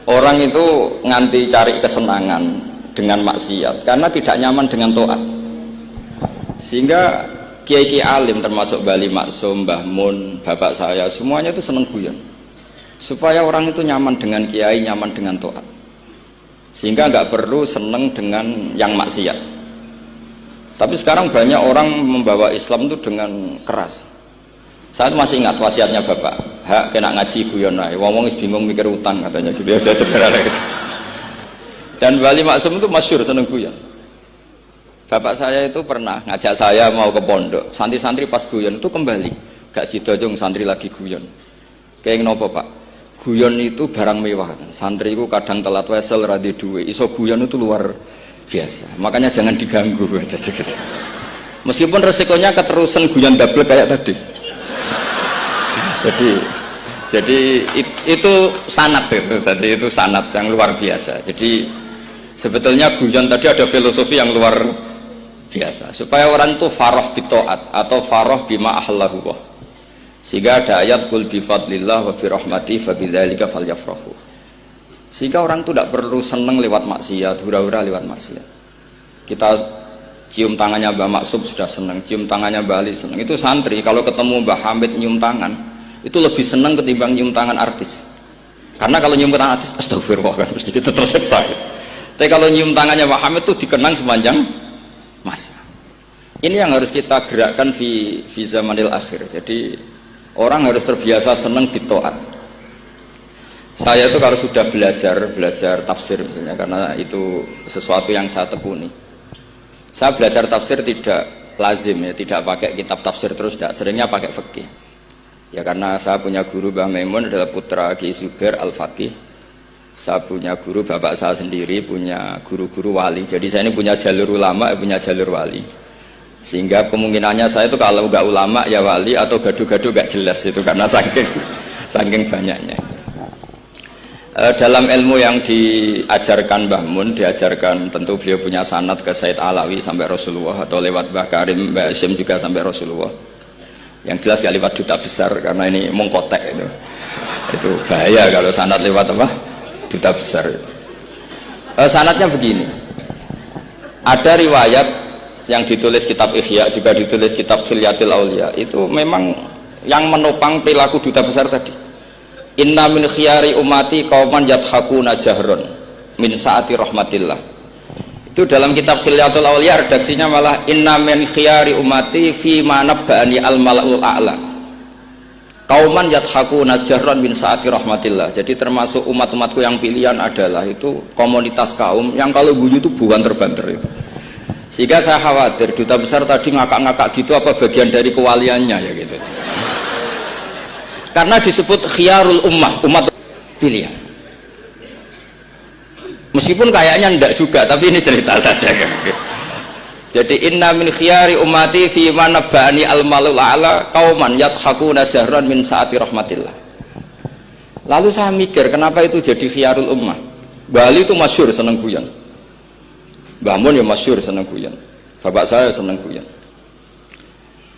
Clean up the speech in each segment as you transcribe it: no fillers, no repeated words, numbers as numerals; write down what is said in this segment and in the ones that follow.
Orang itu nganti cari kesenangan dengan maksiat karena tidak nyaman dengan taat. Sehingga kiai-kiai alim termasuk Bali Maksum, Mbah Mun, bapak saya semuanya itu seneng guyon. Supaya orang itu nyaman dengan kiai, nyaman dengan taat. Sehingga nggak perlu seneng dengan yang maksiat. Tapi sekarang banyak orang membawa Islam itu dengan keras. Saya masih ingat wasiatnya bapak, hak kena ngaji guyon ae, wong bingung mikir utang katanya gitu ya, gitu. Dan Bali Maksum itu masyhur seneng guyon. Bapak saya itu pernah ngajak saya mau ke pondok, santri-santri pas guyon itu kembali, gak sido jong santri lagi guyon. Kayak nopo pak, guyon itu barang mewah, santri itu kadang telat wesel radhi duwe, iso guyon itu luar biasa, makanya jangan diganggu gitu. Meskipun resikonya keterusan guyon double kayak tadi. Jadi itu sanad itu, jadi itu sanad yang luar biasa. Jadi sebetulnya guyon tadi ada filosofi yang luar biasa supaya orang itu farah bitaat atau farah bima ahlahu. Sehingga ada ayat qul bi fadlillah wa bi rahmati fa bidzalika falyafrahu. Sehingga orang itu tidak perlu seneng lewat maksiat, hura-hura lewat maksiat. Kita cium tangannya Mbah Maksum sudah seneng, cium tangannya Mbah Ali seneng. Itu santri kalau ketemu Mbah Hamid nyium tangan, itu lebih seneng ketimbang nyium tangan artis. Karena kalau nyium tangan artis, astagfirullah kan mesti itu tersiksa. Tapi kalau nyium tangannya Mbah Hamid itu dikenang sepanjang masa. Ini yang harus kita gerakkan fi zamanil akhir. Jadi orang harus terbiasa seneng bitaat. Saya itu kalau sudah belajar tafsir misalnya, karena itu sesuatu yang saya tekuni. Saya belajar tafsir tidak lazim ya, tidak pakai kitab tafsir terus, tidak, seringnya pakai fikih. Ya karena saya punya guru Mbah Maimun adalah putra Ki Zubair Al-Faqih. Saya punya guru bapak saya sendiri, punya guru-guru wali. Jadi saya ini punya jalur ulama, punya jalur wali. Sehingga kemungkinannya saya itu kalau nggak ulama ya wali atau gaduh-gaduh nggak jelas itu karena saking banyaknya. Dalam ilmu yang diajarkan Mbah Mun, diajarkan tentu beliau punya sanad ke Said Alawi sampai Rasulullah atau lewat Mbah Karim, Mbah Hashim juga sampai Rasulullah. Yang jelas gak lewat duta besar karena ini mengkotek itu. Itu bahaya kalau sanad lewat apa? Duta besar. Sanadnya begini. Ada riwayat yang ditulis kitab Ihya, juga ditulis kitab Khilyatil Auliya. Itu memang yang menopang perilaku duta besar tadi. Inna min khiyari umati qauman yadhakuna jahron min saati rahmatillah. Itu dalam kitab Khilyatul Auliya redaksinya malah inna min khiyari umati fi ma nabba'ani al mala'ul a'la. Qauman yadhakuna jahron min saati rahmatillah. Jadi termasuk umat-umatku yang pilihan adalah itu komunitas kaum yang kalau guyu itu bukan terbanter itu. Sehingga saya khawatir duta besar tadi ngakak-ngakak gitu apa bagian dari kewaliannya ya gitu. Karena disebut khiyarul ummah, umat pilihan. Meskipun kayaknya enggak juga, tapi ini cerita saja kan. Jadi inna min khiyari ummati fi man nabba'ani al-malul a'la qauman yadhakuna jahran min saati rahmatillah. Lalu saya mikir kenapa itu jadi khiyarul ummah. Bali itu masyhur seneng guyon. Mbah Mun ya masyhur seneng guyon. Bapak saya seneng guyon.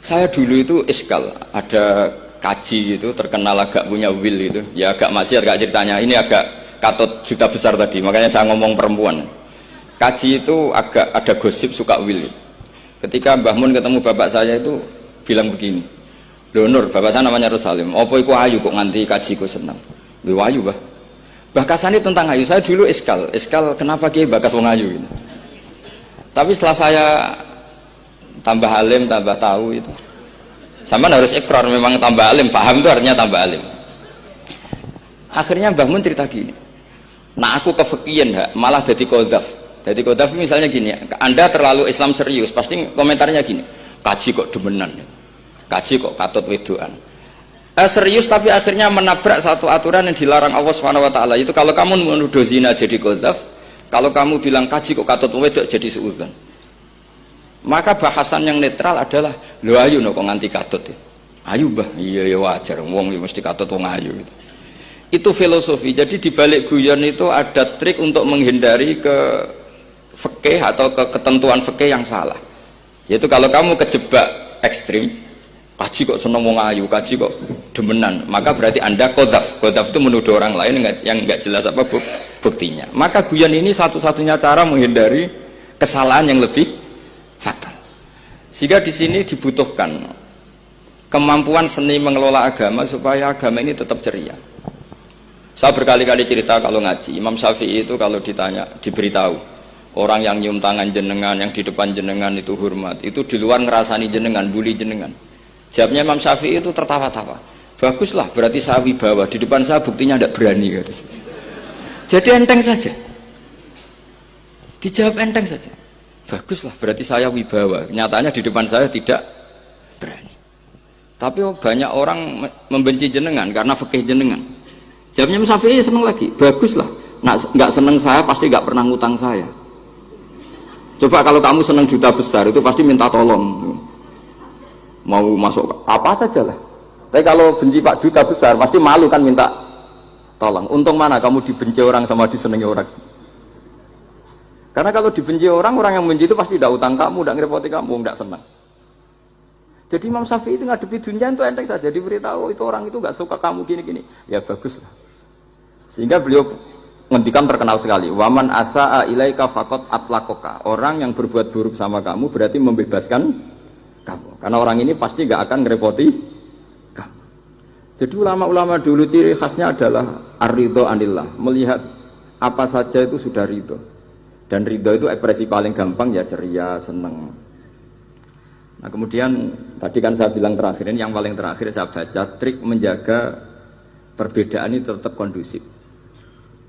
Saya dulu itu iskal, ada kaji itu terkenal agak punya will itu ya agak maksiat agak ceritanya ini agak katut juta besar tadi makanya saya ngomong perempuan. Kaji itu agak ada gosip suka will. Ketika Mbah Mun ketemu bapak saya itu bilang begini, lho Nur, bapak saya namanya Rosalim, apa iku ayu kok nganti kajiku senang. Lho ayu bah bakasannya tentang ayu. Saya dulu iskal kenapa Ki bakas wong ayu gitu. Tapi setelah saya tambah alim tambah tahu itu sama harus ikrar memang tambah alim, paham itu artinya tambah alim. Akhirnya Mbah Mun cerita gini, nah aku kefikian malah jadi qadzaf. Jadi qadzaf misalnya gini, Anda terlalu Islam serius, pasti komentarnya gini, kaji kok demenan, kaji kok katut wedoan. Serius tapi akhirnya menabrak satu aturan yang dilarang Allah SWT. Itu kalau kamu menuduh zina jadi qadzaf, kalau kamu bilang kaji kok katut wedok jadi suudzon. Maka bahasan yang netral adalah lo ayu no kok nganti katut ya. Ayu bah iya ya wajar wong mesti katut wong ayu gitu. Itu filosofi. Jadi di balik guyon itu ada trik untuk menghindari ke fikih atau ke ketentuan fikih yang salah. Yaitu kalau kamu kejebak ekstrim kaji kok seneng wong ayu, kaji kok demenan, maka berarti Anda qadzaf. Qadzaf itu menuduh orang lain yang enggak jelas apa buktinya. Maka guyon ini satu-satunya cara menghindari kesalahan yang lebih fatal. Sehingga di sini dibutuhkan kemampuan seni mengelola agama supaya agama ini tetap ceria. Saya berkali-kali cerita kalau ngaji, Imam Syafi'i itu kalau ditanya, diberitahu orang yang nyium tangan jenengan, yang di depan jenengan itu hormat, itu di luar ngerasani jenengan, bully jenengan. Jawabnya Imam Syafi'i itu tertawa-tawa. Baguslah, berarti saya wibawa. Di depan saya buktinya tidak berani. Kata. Jadi enteng saja. Dijawab enteng saja. Baguslah, berarti saya wibawa. Nyatanya di depan saya tidak berani. Tapi banyak orang membenci jenengan karena fikih jenengan. Jawabnya Imam Syafi'i seneng lagi. Baguslah, nggak seneng saya pasti nggak pernah ngutang saya. Coba kalau kamu seneng juta besar itu pasti minta tolong. Mau masuk apa saja lah. Tapi kalau benci Pak Duta besar pasti malu kan minta tolong. Untung mana kamu dibenci orang sama disenangi orang. Karena kalau dibenci orang yang benci itu pasti tidak utang kamu, tidak ngerepoti kamu, tidak senang. Jadi Imam Syafi'i itu ngadepi dunia itu enteng saja, diberitahu itu orang itu nggak suka kamu gini-gini. Ya bagus lah. Sehingga beliau ngendikan terkenal sekali. Waman asa'a ilaika faqad atlaqaka. Orang yang berbuat buruk sama kamu berarti membebaskan kamu. Karena orang ini pasti gak akan ngerepoti kamu. Jadi ulama-ulama dulu ciri khasnya adalah ar-ridho anillah, melihat apa saja itu sudah ridho. Dan ridho itu ekspresi paling gampang ya ceria, seneng. Nah kemudian tadi kan saya bilang terakhir ini yang paling terakhir saya baca trik menjaga perbedaan ini tetap kondusif.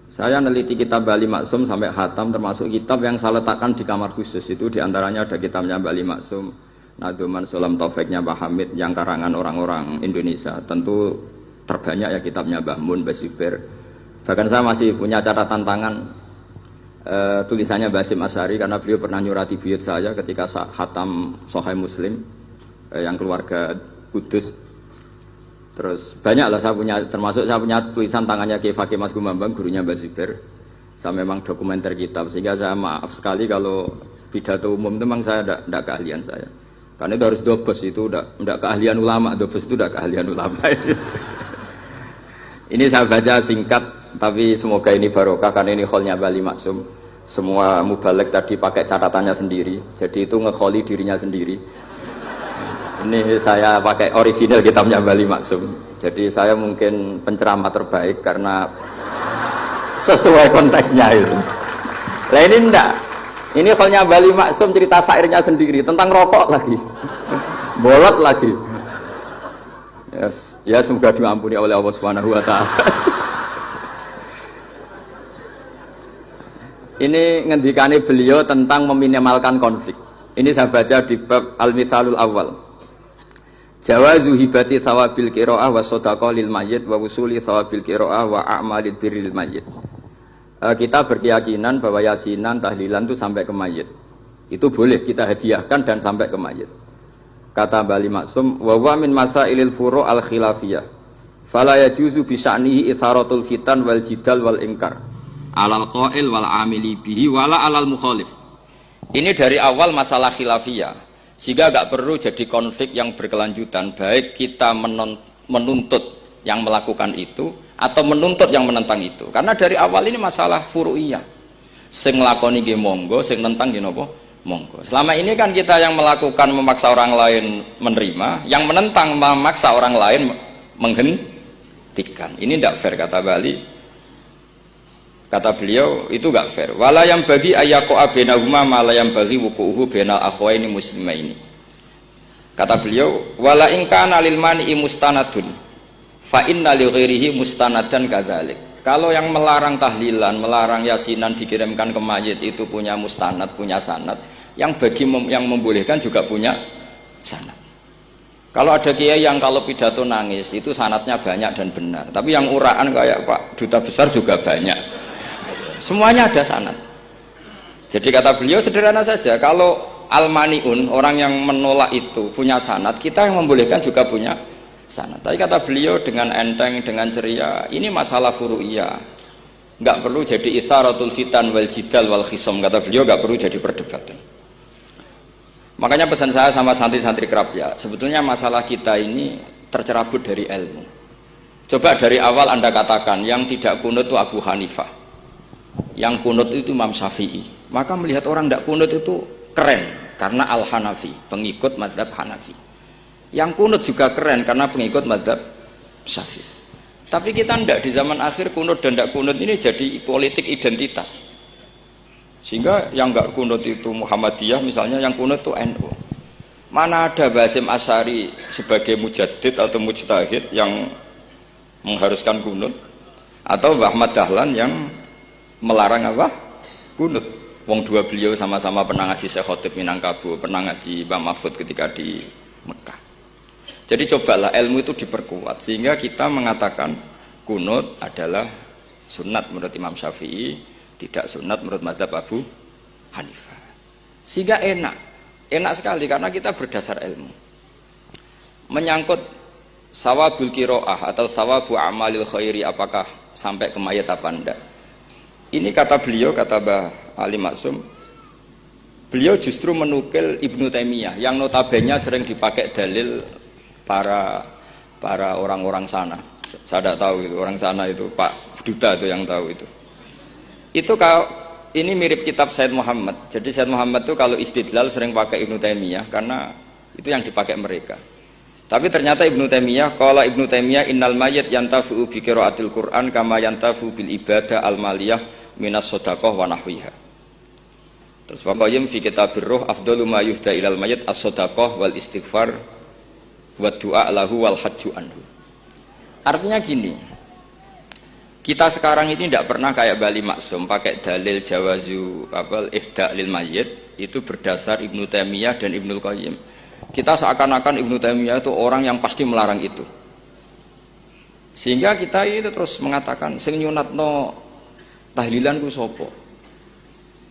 Saya neliti kitab Bali Maksum sampai khatam, termasuk kitab yang saya letakkan di kamar khusus itu diantaranya ada kitabnya Bali Maksum, Naduman Sulam Taufiknya Pak Hamid yang karangan orang-orang Indonesia. Tentu terbanyak ya kitabnya Mbah Mun, Mbah Zubair. Bahkan saya masih punya catatan tangan tulisannya Basim Asyari karena beliau pernah nyurati buyut saya ketika khatam Sahih Muslim yang keluarga Kudus. Terus banyak lah saya punya, termasuk saya punya tulisan tangannya Kiai Fakih Mas Gumambang, gurunya Mbah Zubair. Saya memang dokumenter kitab, sehingga saya maaf sekali kalau pidato umum itu memang saya tidak keahlian saya. Karena itu harus dobes, itu tidak keahlian ulama, dobes itu tidak keahlian ulama. Ini saya baca singkat, tapi semoga ini barokah karena ini kholnya Bali Maksum. Semua mubalek tadi pakai catatannya sendiri, jadi itu ngekholi dirinya sendiri. Ini saya pakai orisinal kitabnya Bali Maksum. Jadi saya mungkin penceramah terbaik karena sesuai konteksnya itu. Nah ini enggak. Ini kholnya Bali Maksum cerita syairnya sendiri tentang rokok lagi. Bolot lagi. Yes. Ya semoga diampuni oleh Allah Subhanahu wa taala. Ini ngendikane beliau tentang meminimalkan konflik. Ini saya baca di bab Al-Mithalul Awal. Jawazu hibati thawabil qiraah wa shadaqah lil mayyit wa usuli thawabil qiraah wa a'malid birril mayyit. Kita berkeyakinan bahwa yasinan, tahlilan itu sampai ke mayit. Itu boleh kita hadiahkan dan sampai ke mayit. Kata Bali Maksum, wa wa min masailil furu' al khilafiyah. Fala yajuzu bi sya'nihi itharatul fitan wal jidal wal inkar. Alal qail wal amili bihi wala alal mukhalif. Ini dari awal masalah khilafiyah. Sehingga gak perlu jadi konflik yang berkelanjutan, baik kita menuntut yang melakukan itu atau menuntut yang menentang itu. Karena dari awal ini masalah furu'iyah. Sing nglakoni nggih monggo, sing nentang nggih napa? Monggo. Selama ini kan kita yang melakukan memaksa orang lain menerima, yang menentang memaksa orang lain menghentikan. Ini tidak fair kata Bali. Kata beliau itu gak fair. Wala yang bagi ayaqa bainahuma ma la yang bagi wuquhu bainal akhwaini muslimaini. Kata beliau, wala in kana lil mani'i mustanadun fa inna li ghairihi mustanadan kadzalik. Kalau yang melarang tahlilan, melarang yasinan dikirimkan ke mayit itu punya mustanad, punya sanad, yang bagi yang membolehkan juga punya sanad. Kalau ada kiai yang kalau pidato nangis itu sanadnya banyak dan benar, tapi yang uraan kayak Pak Duta Besar juga banyak. Semuanya ada sanad. Jadi kata beliau sederhana saja, kalau al-mani'un, orang yang menolak itu punya sanad, kita yang membolehkan juga punya sanad. Tapi kata beliau dengan enteng, dengan ceria, ini masalah furu'iyah. Nggak perlu jadi itsaratul fitan wal jidal wal khisam. Kata beliau nggak perlu jadi perdebatan. Makanya pesan saya sama santri-santri kerap ya, sebetulnya masalah kita ini tercerabut dari ilmu. Coba dari awal Anda katakan yang tidak kunut itu Abu Hanifah, yang kunut itu Imam Syafi'i, maka melihat orang tidak kunut itu keren karena Al-Hanafi, pengikut mazhab Hanafi. Yang kunut juga keren karena pengikut mazhab Syafi'i. Tapi kita tidak, di zaman akhir kunut dan tidak kunut ini jadi politik identitas. Sehingga yang nggak kunut itu Muhammadiyah misalnya, yang kunut itu NU. Mana ada Basim Asy'ari sebagai mujaddid atau mujtahid yang mengharuskan kunut, atau Mbah Ahmad Dahlan yang melarang apa? Kunut. Wong dua beliau sama-sama pernah ngaji Syekh Khotib Minangkabau, pernah ngaji Mbah Mahfud ketika di Mekah. Jadi cobalah ilmu itu diperkuat sehingga kita mengatakan kunut adalah sunat menurut Imam Syafi'i, tidak sunat menurut mazhab Abu Hanifah. Sehingga enak sekali karena kita berdasar ilmu. Menyangkut sawabul qiraah atau sawabu amalil khairi, apakah sampai ke mayat apa enggak, ini kata beliau, kata Mbah Ali Maksum, beliau justru menukil Ibnu Taimiyah yang notabene sering dipakai dalil para orang-orang sana. Saya tidak tahu itu orang sana, itu Pak Duta itu yang tahu itu. Itu kalau ini mirip kitab Said Muhammad. Jadi Said Muhammad itu kalau istidlal sering pakai Ibnu Taimiyah karena itu yang dipakai mereka. Tapi ternyata Ibnu Taimiyah, qala Ibnu Taimiyah innal mayyit yantafi'u bi qiraatil Qur'an kama yantafi'u bil ibadah al maliyah minas shadaqah wa nahwiha. Terus Qayyim fi kitabir ruh afdalu ma yuhda ilal mayyit as-shadaqah wal istighfar wa du'a lahu wal hajju anhu. Artinya gini, kita sekarang ini tidak pernah kayak Bali Maksum pakai dalil jawazu ihda lil mayyit itu berdasar Ibnu Taimiyah dan Ibnu Qayyim. Kita seakan-akan Ibnu Taimiyah itu orang yang pasti melarang itu. Sehingga kita itu terus mengatakan sing nyunatno tahlilan ku sapa?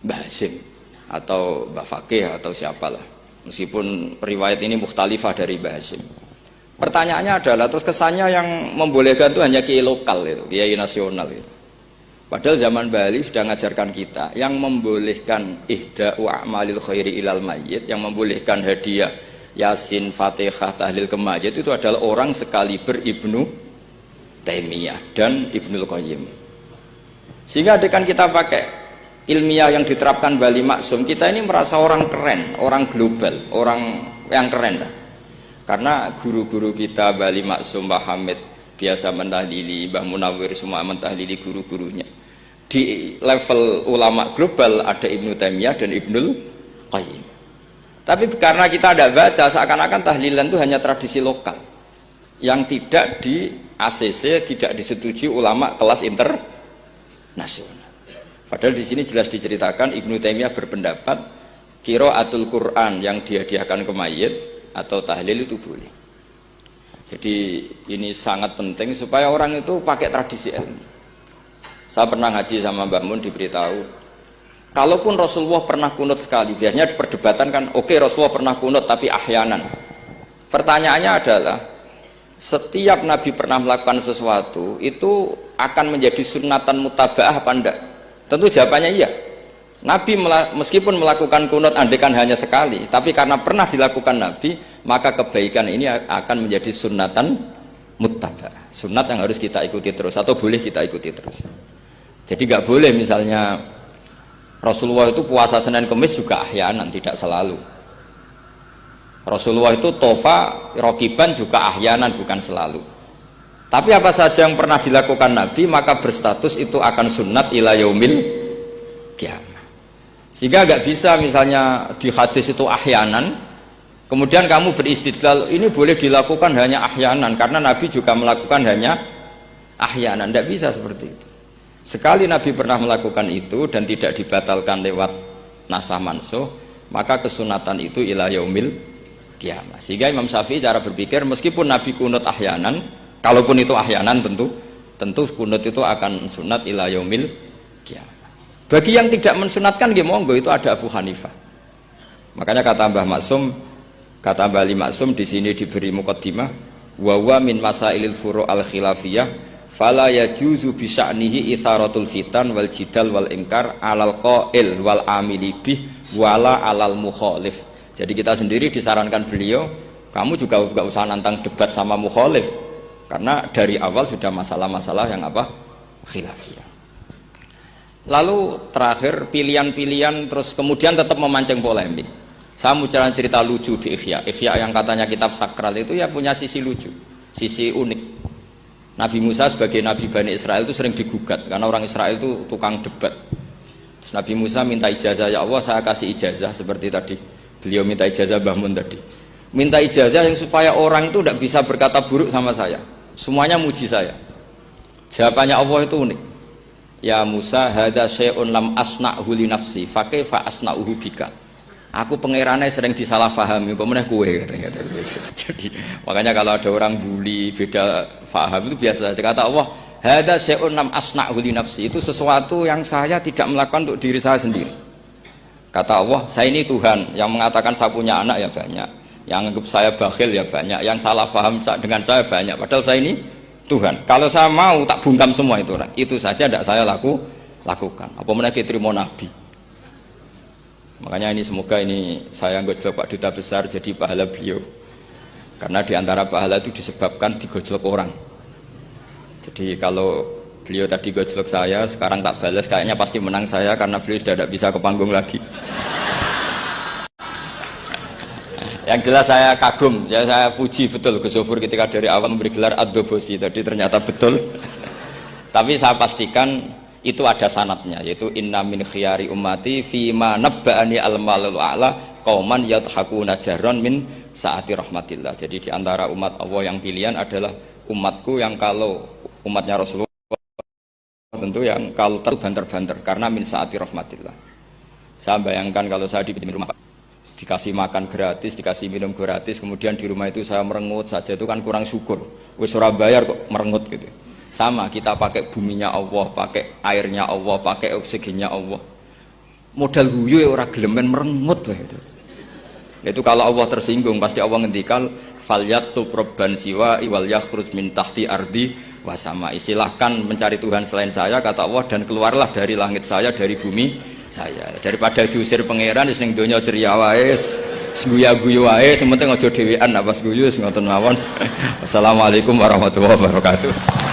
Mbah Hasim atau Mbah Fakih atau siapalah. Meskipun riwayat ini mukhtalifah dari Mbah Hasim. Pertanyaannya adalah terus kesannya yang membolehkan itu hanya kiai lokal itu, kiai nasional itu. Padahal zaman Bali sudah mengajarkan kita yang membolehkan ihda'u a'malil khairi ilal mayyit, yang membolehkan hadiah Yasin, Fatihah, tahlil ke mayit itu adalah orang sekaliber Ibnu Taimiyah dan Ibnu Qayyim. Sehingga dengan kita pakai ilmiah yang diterapkan Bali Maksum, kita ini merasa orang keren, orang global, orang yang keren lah. Karena guru-guru kita Bali Maksum, Mbah Hamid biasa mentahlili, Mbah Munawir semua mentahlili guru-gurunya. Di level ulama global ada Ibnu Taimiyah dan Ibnu Qayyim. Tapi karena kita tidak baca, seakan-akan tahlilan itu hanya tradisi lokal yang tidak di ACC, tidak disetujui ulama kelas internasional. Padahal di sini jelas diceritakan Ibnu Taimiyah berpendapat qiraatul Quran yang dihadiahkan ke mayit atau tahlil itu boleh. Jadi ini sangat penting supaya orang itu pakai tradisi ilmu. Saya pernah ngaji sama Mbak Mun, diberitahu kalaupun Rasulullah pernah kunut sekali, biasanya perdebatan kan, oke, Rasulullah pernah kunut tapi ahyanan. Pertanyaannya adalah setiap Nabi pernah melakukan sesuatu itu akan menjadi sunnatan mutaba'ah apa enggak? Tentu jawabannya iya. Nabi meskipun melakukan kunut andaikan hanya sekali, tapi karena pernah dilakukan Nabi, maka kebaikan ini akan menjadi sunnatan mutaba'ah, sunat yang harus kita ikuti terus atau boleh kita ikuti terus. Jadi nggak boleh misalnya Rasulullah itu puasa Senin Kemis juga ahyanan, tidak selalu. Rasulullah itu tofa rokiban juga ahyanan, bukan selalu. Tapi apa saja yang pernah dilakukan Nabi maka berstatus itu akan sunnat ila yaumil qiyamah. Sehingga nggak bisa misalnya di hadis itu ahyanan, kemudian kamu beristidlal ini boleh dilakukan hanya ahyanan karena Nabi juga melakukan hanya ahyanan. Tidak bisa seperti itu. Sekali Nabi pernah melakukan itu dan tidak dibatalkan lewat nasah mansuh, maka kesunatan itu ila yaumil qiyamah. Sehingga Imam Syafi'i cara berpikir meskipun Nabi kunut ahyanan, kalaupun itu ahyanan tentu kunut itu akan sunat ila yaumil qiyamah. Bagi yang tidak mensunatkan monggo, itu ada Abu Hanifah. Makanya kata Mbah Maksum, kata Mbah Ali Maksum di sini diberi muqaddimah, wa wa min masailil furu' al khilafiyah fala yajuzu bi sya'nihi itharatul fitan wal jidal wal ingkar alal qail wal amili bih wala alal mukhalif. Jadi kita sendiri disarankan beliau, kamu juga gak usah nantang debat sama mukhalif, karena dari awal sudah masalah-masalah yang apa? Khilafiyah. Lalu terakhir pilihan-pilihan, terus kemudian tetap memancing polemik. Saya mau cerita lucu di Ihya. Ihya yang katanya kitab sakral itu ya punya sisi lucu, sisi unik. Nabi Musa sebagai Nabi Bani Israel itu sering digugat karena orang Israel itu tukang debat. Terus Nabi Musa minta ijazah, ya Allah saya kasih ijazah seperti tadi. Beliau minta ijazah Mbah Mun tadi. Minta ijazah yang supaya orang itu tidak bisa berkata buruk sama saya. Semuanya muji saya. Jawabannya Allah itu unik. Ya Musa, hadza syai'un lam asna'hu li nafsi, fa kaifa asna'uhu bika. Aku pangerane sering disalahpahami, pemenah kue katanya. Jadi makanya kalau ada orang bully beda faham itu biasa. Kata Allah, hadza syai'un lam asna'hu li nafsi, itu sesuatu yang saya tidak melakukan untuk diri saya sendiri. Kata Allah, saya ini Tuhan yang mengatakan saya punya anak ya banyak, yang anggap saya bakhil ya banyak, yang salah paham dengan saya banyak, padahal saya ini Tuhan. Kalau saya mau tak bungkam semua itu saja tidak saya lakukan. Apa menaiki terima Nabi. Makanya ini semoga ini saya gojlok Pak Duta Besar jadi pahala beliau. Karena diantara pahala itu disebabkan digojlok orang. Jadi kalau beliau tadi gojlok saya, sekarang tak balas, kayaknya pasti menang saya karena beliau sudah tidak bisa ke panggung lagi. Yang jelas saya kagum, ya saya puji betul Gus Zofur ketika dari awal memberi gelar Ad-Dobosi tadi ternyata betul. Tapi saya pastikan itu ada sanadnya, yaitu inna min khiyari ummati fima nabba'ani al-malul a'la qauman yadhakuna jarron min saati rahmatillah. Jadi diantara umat Allah yang pilihan adalah umatku yang kalau umatnya Rasulullah tentu yang kalau terbanter-banter karena min saati rahmatillah. Saya bayangkan kalau saya di rumah dikasih makan gratis, dikasih minum gratis, kemudian di rumah itu saya merengut saja, itu kan kurang syukur. Wis ora bayar kok merengut gitu. Sama kita pakai buminya Allah, pakai airnya Allah, pakai oksigennya Allah. Modal guyu ya orang gelemen merengut itu. Itu kalau Allah tersinggung pasti Allah ngendikan falyatub robban siwa iwal yakhruj min tahti ardi wasama. Silahkan mencari Tuhan selain saya kata Allah dan keluarlah dari langit saya, dari bumi saya. Daripada diusir pangeran wis ning donya ceria wae, guyu-guyu wae, sementing aja dhewean apa guyu wis ngoten mawon. Wassalamualaikum warahmatullahi wabarakatuh.